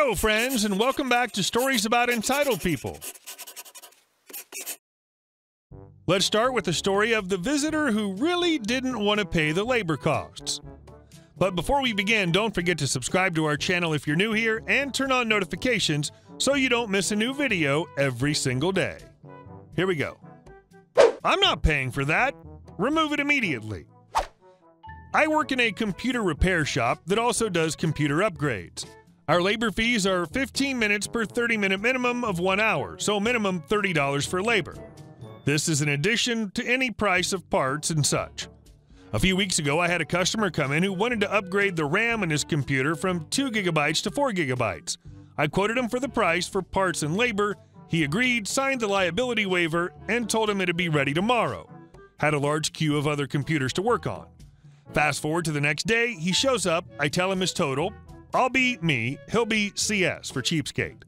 Hello, friends, and welcome back to Stories About Entitled People. Let's start with the story of the visitor who really didn't want to pay the labor costs. But before we begin, don't forget to subscribe to our channel if you're new here and turn on notifications so you don't miss a new video every single day. Here we go. I'm not paying for that. Remove it immediately. I work in a computer repair shop that also does computer upgrades. Our labor fees are 15 minutes per 30-minute minimum of 1 hour, so minimum $30 for labor. This is in addition to any price of parts and such. A few weeks ago, I had a customer come in who wanted to upgrade the RAM in his computer from 2 gigabytes to 4 gigabytes. I quoted him for the price for parts and labor. He agreed, signed the liability waiver, and told him it'd be ready tomorrow. Had a large queue of other computers to work on. Fast forward to the next day, he shows up, I tell him his total. I'll be me, he'll be CS for cheapskate.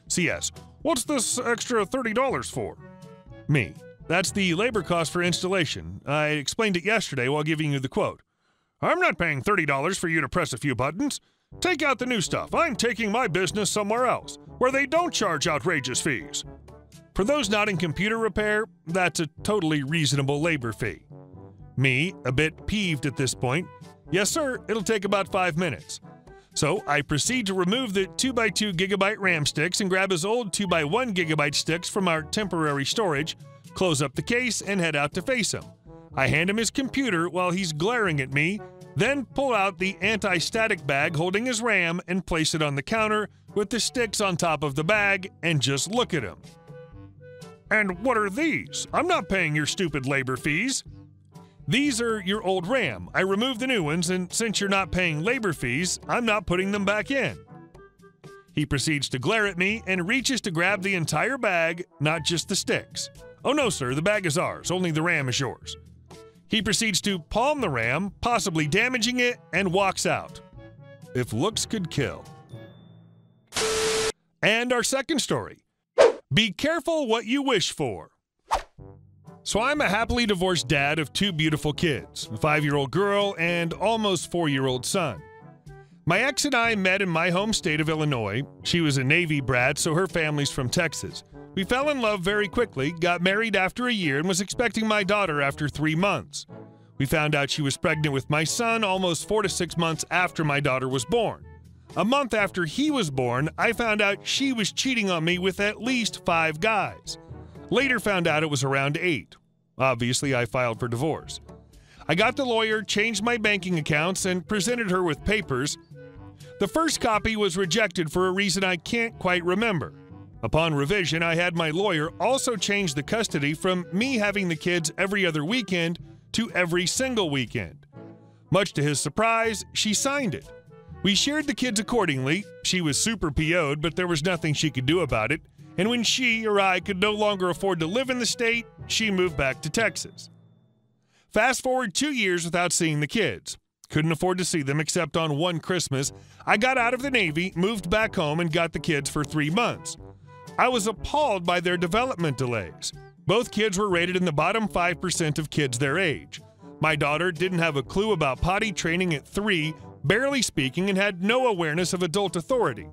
CS, what's this extra $30 for? Me, that's the labor cost for installation. I explained it yesterday while giving you the quote. I'm not paying $30 for you to press a few buttons. Take out the new stuff. I'm taking my business somewhere else, where they don't charge outrageous fees. For those not in computer repair, that's a totally reasonable labor fee. Me, a bit peeved at this point. Yes, sir, it'll take about 5 minutes. So I proceed to remove the 2x2 gigabyte RAM sticks and grab his old 2x1 gigabyte sticks from our temporary storage, close up the case, and head out to face him. I hand him his computer while he's glaring at me, then pull out the anti-static bag holding his RAM and place it on the counter with the sticks on top of the bag and just look at him. And what are these? I'm not paying your stupid labor fees. These are your old RAM. I removed the new ones, and since you're not paying labor fees, I'm not putting them back in. He proceeds to glare at me and reaches to grab the entire bag, not just the sticks. Oh no, sir, the bag is ours. Only the RAM is yours. He proceeds to palm the RAM, possibly damaging it, and walks out. If looks could kill. And our second story. Be careful what you wish for. So I'm a happily divorced dad of 2 beautiful kids, a 5-year-old girl and almost 4-year-old son. My ex and I met in my home state of Illinois. She was a Navy brat, so her family's from Texas. We fell in love very quickly, got married after a year, and was expecting my daughter after 3 months. We found out she was pregnant with my son almost 4 to 6 months after my daughter was born. A month after he was born, I found out she was cheating on me with at least 5 guys. Later found out it was around 8. Obviously, I filed for divorce. I got the lawyer, changed my banking accounts, and presented her with papers. The first copy was rejected for a reason I can't quite remember. Upon revision, I had my lawyer also change the custody from me having the kids every other weekend to every single weekend. Much to his surprise, she signed it. We shared the kids accordingly. She was super PO'd, but there was nothing she could do about it. And when she or I could no longer afford to live in the state, she moved back to Texas. Fast forward 2 years without seeing the kids. Couldn't afford to see them except on one Christmas. I got out of the Navy, moved back home, and got the kids for 3 months. I was appalled by their development delays. Both kids were rated in the bottom 5% of kids their age. My daughter didn't have a clue about potty training at 3, barely speaking, and had no awareness of adult authority.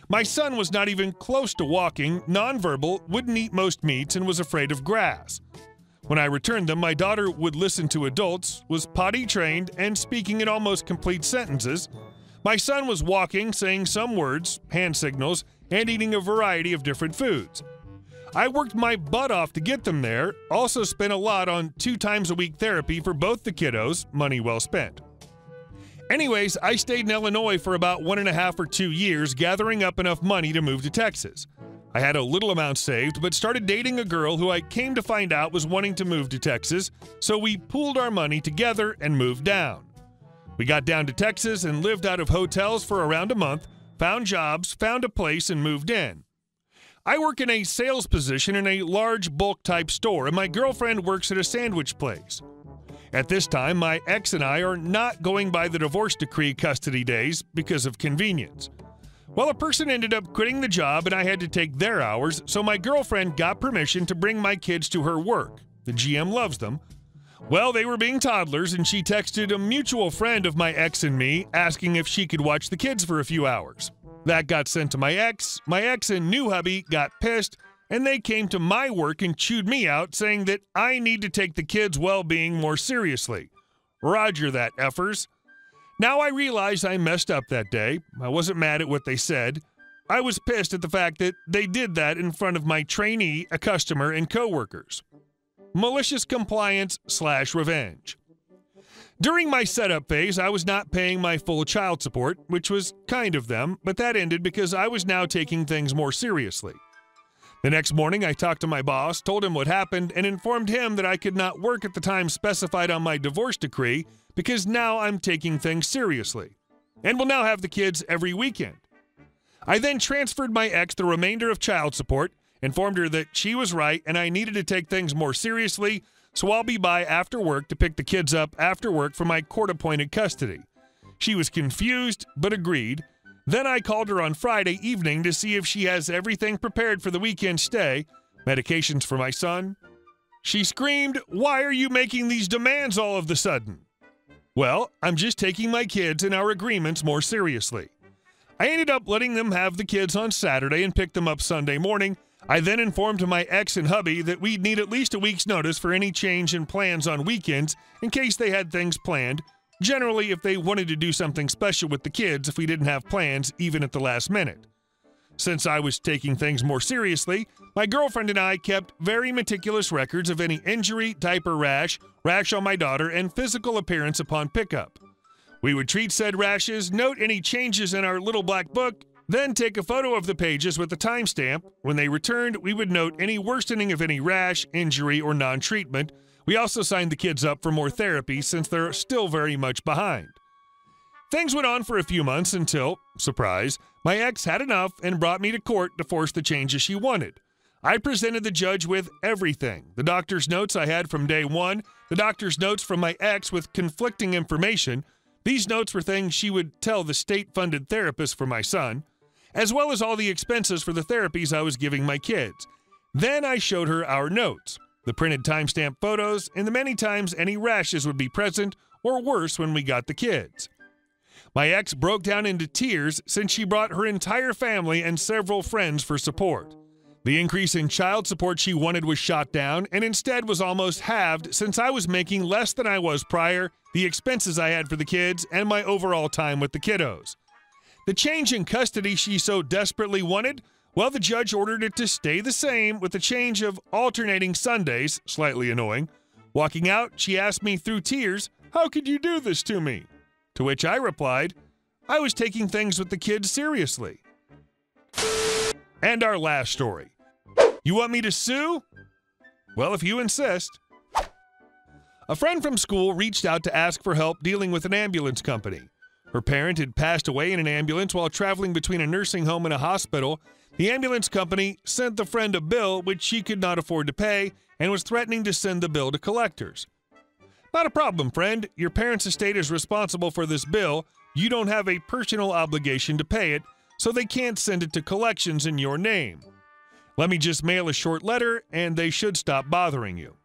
My son was not even close to walking, nonverbal, wouldn't eat most meats, and was afraid of grass. When I returned them, my daughter would listen to adults, was potty trained, and speaking in almost complete sentences. My son was walking, saying some words, hand signals, and eating a variety of different foods. I worked my butt off to get them there, also spent a lot on 2 times a week therapy for both the kiddos, money well spent. Anyways, I stayed in Illinois for about 1.5 or 2 years, gathering up enough money to move to Texas. I had a little amount saved, but started dating a girl who I came to find out was wanting to move to Texas, so we pooled our money together and moved down. We got down to Texas and lived out of hotels for around a month, found jobs, found a place, and moved in. I work in a sales position in a large bulk-type store, and my girlfriend works at a sandwich place. At this time, my ex and I are not going by the divorce decree custody days because of convenience. Well, a person ended up quitting the job and I had to take their hours, so my girlfriend got permission to bring my kids to her work. The GM loves them. Well, they were being toddlers and she texted a mutual friend of my ex and me asking if she could watch the kids for a few hours. That got sent to my ex and new hubby got pissed, and they came to my work and chewed me out, saying that I need to take the kids' well-being more seriously. Roger that, effers. Now I realize I messed up that day. I wasn't mad at what they said. I was pissed at the fact that they did that in front of my trainee, a customer, and coworkers. Malicious compliance/revenge. During my setup phase, I was not paying my full child support, which was kind of them, but that ended because I was now taking things more seriously. The next morning, I talked to my boss, told him what happened, and informed him that I could not work at the time specified on my divorce decree because now I'm taking things seriously, and will now have the kids every weekend. I then transferred my ex the remainder of child support, informed her that she was right and I needed to take things more seriously, so I'll be by after work to pick the kids up after work for my court-appointed custody. She was confused, but agreed. Then I called her on Friday evening to see if she has everything prepared for the weekend stay, medications for my son. She screamed, "Why are you making these demands all of the sudden?" Well, I'm just taking my kids and our agreements more seriously. I ended up letting them have the kids on Saturday and pick them up Sunday morning. I then informed my ex and hubby that we'd need at least a week's notice for any change in plans on weekends in case they had things planned, generally if they wanted to do something special with the kids if we didn't have plans even at the last minute. Since I was taking things more seriously, my girlfriend and I kept very meticulous records of any injury, diaper rash, rash on my daughter, and physical appearance upon pickup. We would treat said rashes, note any changes in our little black book, then take a photo of the pages with a timestamp. When they returned, we would note any worsening of any rash, injury, or non-treatment. We also signed the kids up for more therapy since they're still very much behind. Things went on for a few months until, surprise, my ex had enough and brought me to court to force the changes she wanted. I presented the judge with everything. The doctor's notes I had from day one, the doctor's notes from my ex with conflicting information. These notes were things she would tell the state-funded therapist for my son, as well as all the expenses for the therapies I was giving my kids. Then I showed her our notes, the printed timestamp photos, and the many times any rashes would be present or worse when we got the kids. My ex broke down into tears since she brought her entire family and several friends for support. The increase in child support she wanted was shot down and instead was almost halved since I was making less than I was prior, the expenses I had for the kids, and my overall time with the kiddos. The change in custody she so desperately wanted, well, the judge ordered it to stay the same with the change of alternating Sundays, slightly annoying. Walking out, she asked me through tears, "How could you do this to me?" To which I replied, "I was taking things with the kids seriously." And our last story. You want me to sue? Well, if you insist. A friend from school reached out to ask for help dealing with an ambulance company. Her parent had passed away in an ambulance while traveling between a nursing home and a hospital. The ambulance company sent the friend a bill which she could not afford to pay and was threatening to send the bill to collectors. Not a problem, friend. Your parents' estate is responsible for this bill. You don't have a personal obligation to pay it, so they can't send it to collections in your name. Let me just mail a short letter and they should stop bothering you.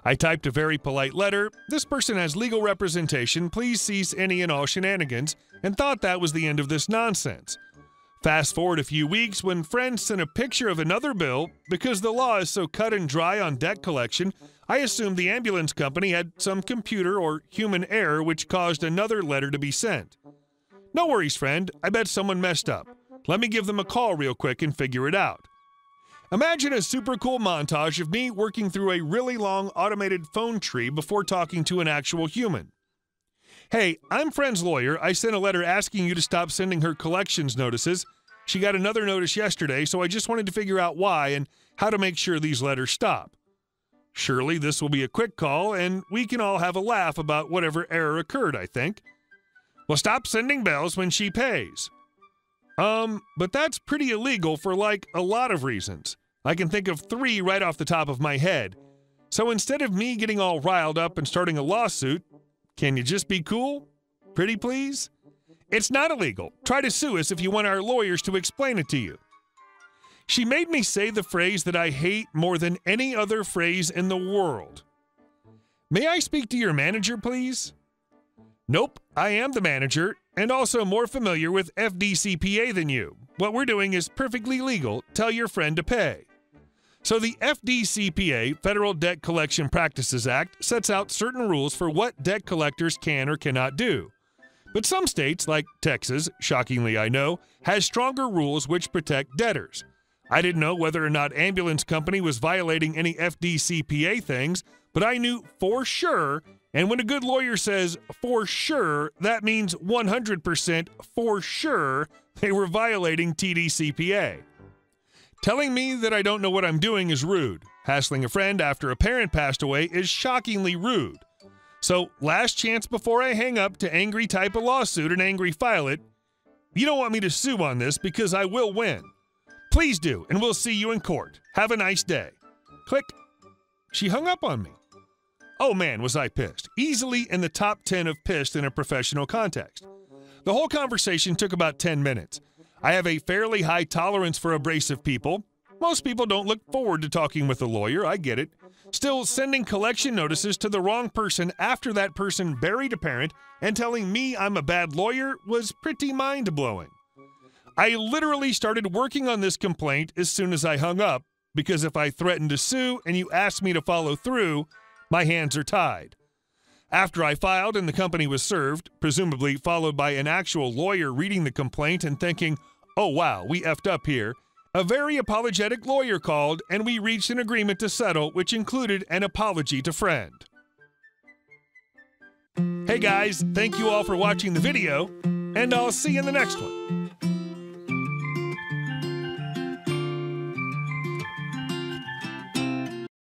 I typed a very polite letter. This person has legal representation. Please cease any and all shenanigans, and thought that was the end of this nonsense. Fast forward a few weeks when friends sent a picture of another bill. Because the law is so cut and dry on debt collection, I assumed the ambulance company had some computer or human error which caused another letter to be sent. No worries, friend. I bet someone messed up. Let me give them a call real quick and figure it out. Imagine a super cool montage of me working through a really long automated phone tree before talking to an actual human. Hey, I'm friend's lawyer. I sent a letter asking you to stop sending her collections notices. She got another notice yesterday, so I just wanted to figure out why and how to make sure these letters stop. Surely this will be a quick call, and we can all have a laugh about whatever error occurred, I think. Well, stop sending bills when she pays. But that's pretty illegal for, like, a lot of reasons. I can think of 3 right off the top of my head. So instead of me getting all riled up and starting a lawsuit, can you just be cool? Pretty please? It's not illegal. Try to sue us if you want our lawyers to explain it to you. She made me say the phrase that I hate more than any other phrase in the world. May I speak to your manager, please? Nope, I am the manager, and also more familiar with FDCPA than you. What we're doing is perfectly legal. Tell your friend to pay. So the FDCPA, Federal Debt Collection Practices Act, sets out certain rules for what debt collectors can or cannot do. But some states, like Texas, shockingly I know, has stronger rules which protect debtors. I didn't know whether or not ambulance company was violating any FDCPA things, but I knew for sure, and when a good lawyer says for sure, that means 100% for sure they were violating TDCPA. Telling me that I don't know what I'm doing is rude. Hassling a friend after a parent passed away is shockingly rude. So, last chance before I hang up to angry type a lawsuit and angry file it. You don't want me to sue on this because I will win. Please do, and we'll see you in court. Have a nice day. Click. She hung up on me. Oh man, was I pissed. Easily in the top 10 of pissed in a professional context. The whole conversation took about 10 minutes. I have a fairly high tolerance for abrasive people. Most people don't look forward to talking with a lawyer, I get it. Still, sending collection notices to the wrong person after that person buried a parent and telling me I'm a bad lawyer was pretty mind-blowing. I literally started working on this complaint as soon as I hung up, because if I threaten to sue and you ask me to follow through, my hands are tied. After I filed and the company was served, presumably followed by an actual lawyer reading the complaint and thinking, oh wow, we effed up here, a very apologetic lawyer called and we reached an agreement to settle, which included an apology to friend. Hey guys, thank you all for watching the video, and I'll see you in the next one.